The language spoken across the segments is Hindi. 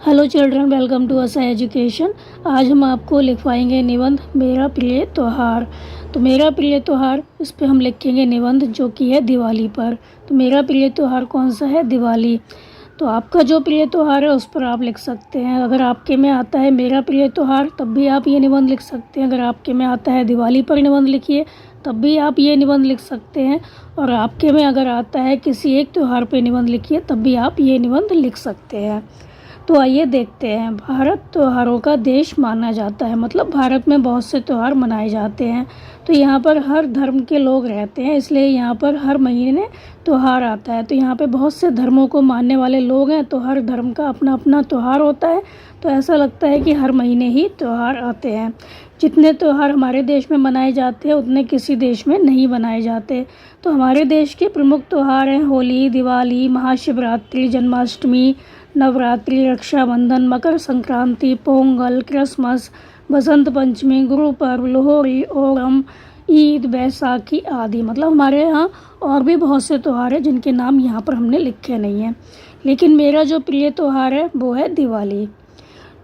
हेलो चिल्ड्रन, वेलकम टू असा एजुकेशन। आज हम आपको लिखवाएंगे निबंध मेरा प्रिय त्यौहार। तो मेरा प्रिय त्यौहार, इस पे हम लिखेंगे निबंध जो कि है दिवाली पर। तो मेरा प्रिय त्यौहार कौन सा है? दिवाली। तो आपका जो प्रिय त्यौहार है उस पर आप लिख सकते हैं। अगर आपके में आता है मेरा प्रिय त्यौहार तब भी आप ये निबंध लिख सकते हैं। अगर आपके में आता है दिवाली पर निबंध लिखिए तब भी आप ये निबंध लिख सकते हैं। और आपके में अगर आता है किसी एक त्यौहार पे निबंध लिखिए तब भी आप ये निबंध लिख सकते हैं। तो आइए देखते हैं। भारत त्योहारों का देश माना जाता है, मतलब भारत में बहुत से त्यौहार मनाए जाते हैं। तो यहाँ पर हर धर्म के लोग रहते हैं, इसलिए यहाँ पर हर महीने त्यौहार आता है। तो यहाँ पे बहुत से धर्मों को मानने वाले लोग हैं, तो हर धर्म का अपना अपना त्यौहार होता है। तो ऐसा लगता है कि हर महीने ही त्यौहार आते हैं। जितने त्यौहार हमारे देश में मनाए जाते हैं उतने किसी देश में नहीं मनाए जाते। तो हमारे देश के प्रमुख त्यौहार हैं होली, दिवाली, महाशिवरात्रि, जन्माष्टमी, नवरात्रि, रक्षाबंधन, मकर संक्रांति, पोंगल, क्रिसमस, बसंत पंचमी, गुरु पर्व, लोहड़ी, ओणम, ईद, बैसाखी आदि। मतलब हमारे यहाँ और भी बहुत से त्यौहार हैं जिनके नाम यहाँ पर हमने लिखे नहीं हैं। लेकिन मेरा जो प्रिय त्यौहार है वो है दिवाली।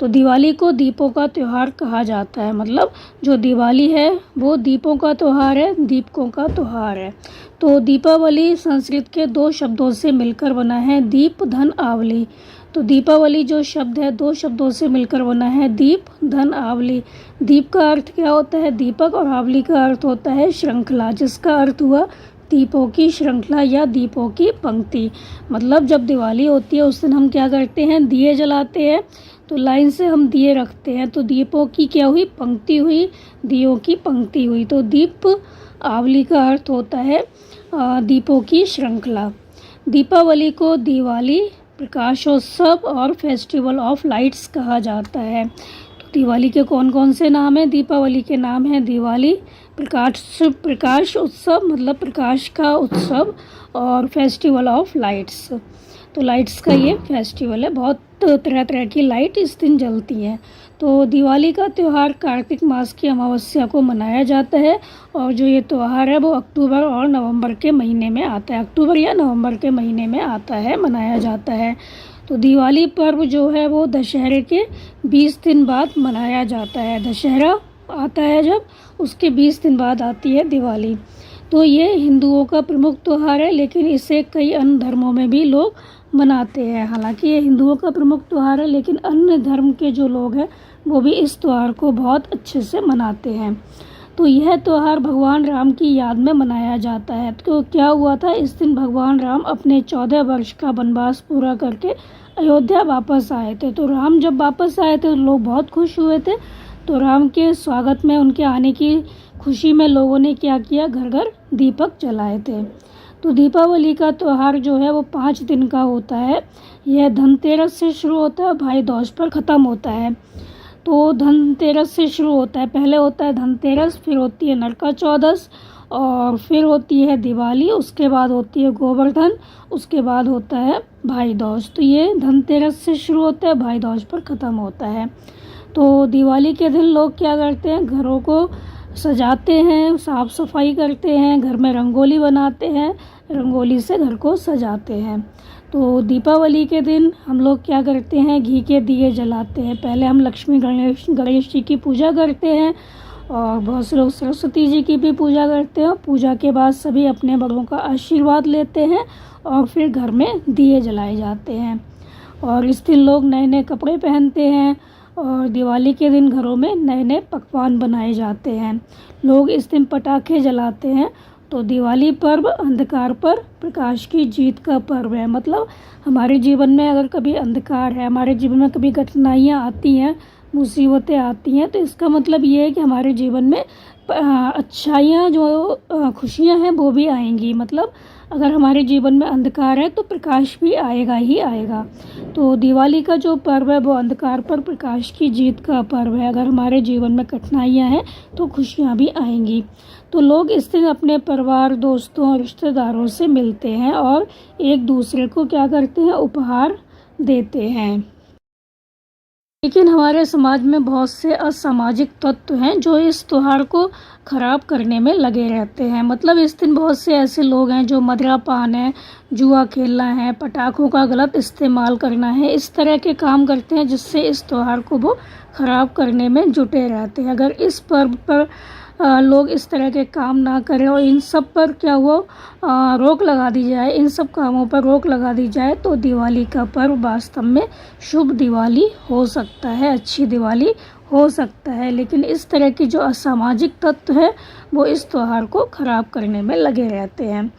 तो दिवाली को दीपों का त्यौहार कहा जाता है। मतलब जो दिवाली है वो दीपों का त्यौहार है, दीपकों का त्यौहार है। तो दीपावली संस्कृत के दो शब्दों से मिलकर बना है, दीप धन आवली। तो दीपावली जो शब्द है दो शब्दों से मिलकर बना है, दीप धन आवली। दीप का अर्थ क्या होता है? दीपक। और आवली का अर्थ होता है श्रृंखला, जिसका अर्थ हुआ दीपों की श्रृंखला या दीपों की पंक्ति। मतलब जब दिवाली होती है उस दिन हम क्या करते हैं? दिए जलाते हैं। तो लाइन से हम दिए रखते हैं, तो दीपों की क्या हुई? पंक्ति हुई, दियों की पंक्ति हुई। तो दीप आवली का अर्थ होता है दीपों की श्रृंखला। दीपावली को दिवाली, प्रकाशोत्सव और फेस्टिवल ऑफ लाइट्स कहा जाता है। तो दिवाली के कौन कौन से नाम हैं? दीपावली के नाम हैं दिवाली, प्रकाश उत्सव मतलब प्रकाश का उत्सव, और फेस्टिवल ऑफ लाइट्स। तो लाइट्स का ये फेस्टिवल है, बहुत तरह तरह की लाइट इस दिन जलती हैं। तो दिवाली का त्यौहार कार्तिक मास की अमावस्या को मनाया जाता है, और जो ये त्यौहार है वो अक्टूबर और नवंबर के महीने में आता है। अक्टूबर या नवंबर के महीने में आता है, मनाया जाता है। तो दिवाली पर्व जो है वो दशहरे के 20 दिन बाद मनाया जाता है। दशहरा आता है जब, उसके 20 दिन बाद आती है दिवाली। तो ये हिंदुओं का प्रमुख त्यौहार है, लेकिन इसे कई अन्य धर्मों में भी लोग मनाते हैं। हालांकि ये हिंदुओं का प्रमुख त्यौहार है, लेकिन अन्य धर्म के जो लोग हैं वो भी इस त्यौहार को बहुत अच्छे से मनाते हैं। तो यह त्यौहार भगवान राम की याद में मनाया जाता है। तो क्या हुआ था? इस दिन भगवान राम अपने 14 वर्ष का वनवास पूरा करके अयोध्या वापस आए थे। तो राम जब वापस आए थे तो लोग बहुत खुश हुए थे। तो राम के स्वागत में, उनके आने की खुशी में लोगों ने क्या किया? घर घर दीपक जलाए थे। तो दीपावली का त्यौहार जो है वो 5 दिन का होता है। यह धनतेरस से शुरू होता है, भाई दूज पर ख़त्म होता है। तो धनतेरस से शुरू होता है, पहले होता है धनतेरस, फिर होती है नरका चौदस, और फिर होती है दिवाली, उसके बाद होती है गोवर्धन, उसके बाद होता है भाई दूज। तो ये धनतेरस से शुरू होता है, भाई दूज पर ख़त्म होता है। तो दिवाली के दिन लोग क्या करते हैं? घरों को सजाते हैं, साफ़ सफाई करते हैं, घर में रंगोली बनाते हैं, रंगोली से घर को सजाते हैं। तो दीपावली के दिन हम लोग क्या करते हैं? घी के दिए जलाते हैं। पहले हम लक्ष्मी गणेश जी की पूजा करते हैं, और बहुत से लोग सरस्वती जी की भी पूजा करते हैं। पूजा के बाद सभी अपने बड़ों का आशीर्वाद लेते हैं, और फिर घर में दिए जलाए जाते हैं। और इस दिन लोग नए नए कपड़े पहनते हैं, और दिवाली के दिन घरों में नए नए पकवान बनाए जाते हैं। लोग इस दिन पटाखे जलाते हैं। तो दिवाली पर्व अंधकार पर प्रकाश की जीत का पर्व है। मतलब हमारे जीवन में अगर कभी अंधकार है, हमारे जीवन में कभी कठिनाइयाँ आती हैं, मुसीबतें आती हैं, तो इसका मतलब ये है कि हमारे जीवन में अच्छाइयाँ, जो खुशियाँ हैं वो भी आएंगी। मतलब अगर हमारे जीवन में अंधकार है तो प्रकाश भी आएगा ही आएगा। तो दिवाली का जो पर्व है वो अंधकार पर प्रकाश की जीत का पर्व है। अगर हमारे जीवन में कठिनाइयाँ हैं तो खुशियाँ भी आएंगी। तो लोग इस दिन अपने परिवार, दोस्तों, रिश्तेदारों से मिलते हैं और एक दूसरे को क्या करते हैं? उपहार देते हैं। लेकिन हमारे समाज में बहुत से असामाजिक तत्व हैं जो इस त्योहार को ख़राब करने में लगे रहते हैं। मतलब इस दिन बहुत से ऐसे लोग हैं जो मदिरापान है, जुआ खेलना है, पटाखों का गलत इस्तेमाल करना है, इस तरह के काम करते हैं जिससे इस त्योहार को वो ख़राब करने में जुटे रहते हैं। अगर इस पर्व पर लोग इस तरह के काम ना करें और इन सब पर क्या हुआ रोक लगा दी जाए, इन सब कामों पर रोक लगा दी जाए तो दिवाली का पर्व वास्तव में शुभ दिवाली हो सकता है, अच्छी दिवाली हो सकता है। लेकिन इस तरह की जो असामाजिक तत्व है वो इस त्यौहार को ख़राब करने में लगे रहते हैं।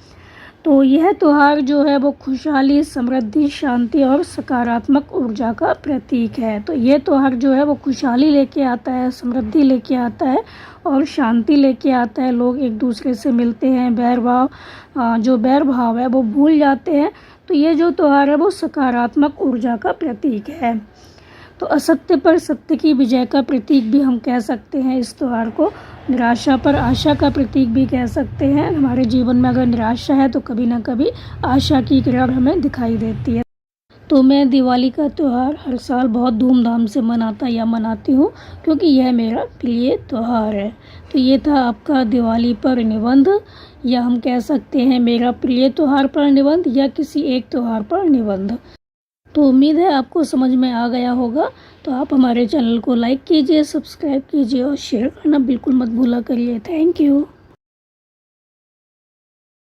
तो यह त्यौहार जो है वो खुशहाली, समृद्धि, शांति और सकारात्मक ऊर्जा का प्रतीक है। तो ये त्यौहार जो है वो खुशहाली लेके आता है, समृद्धि लेके आता है और शांति लेके आता है। लोग एक दूसरे से मिलते हैं, जो बैर भाव है वो भूल जाते हैं। तो ये जो त्यौहार है वो सकारात्मक ऊर्जा का प्रतीक है। तो असत्य पर सत्य की विजय का प्रतीक भी हम कह सकते हैं इस त्यौहार को। निराशा पर आशा का प्रतीक भी कह सकते हैं। हमारे जीवन में अगर निराशा है तो कभी ना कभी आशा की किरण हमें दिखाई देती है। तो मैं दिवाली का त्यौहार हर साल बहुत धूमधाम से मनाती हूँ क्योंकि यह मेरा प्रिय त्यौहार है। तो ये था आपका दिवाली पर निबंध, या हम कह सकते हैं मेरा प्रिय त्यौहार पर निबंध, या किसी एक त्यौहार पर निबंध। तो उम्मीद है आपको समझ में आ गया होगा। तो आप हमारे चैनल को लाइक कीजिए, सब्सक्राइब कीजिए और शेयर करना बिल्कुल मत भूला करिए। Thank you.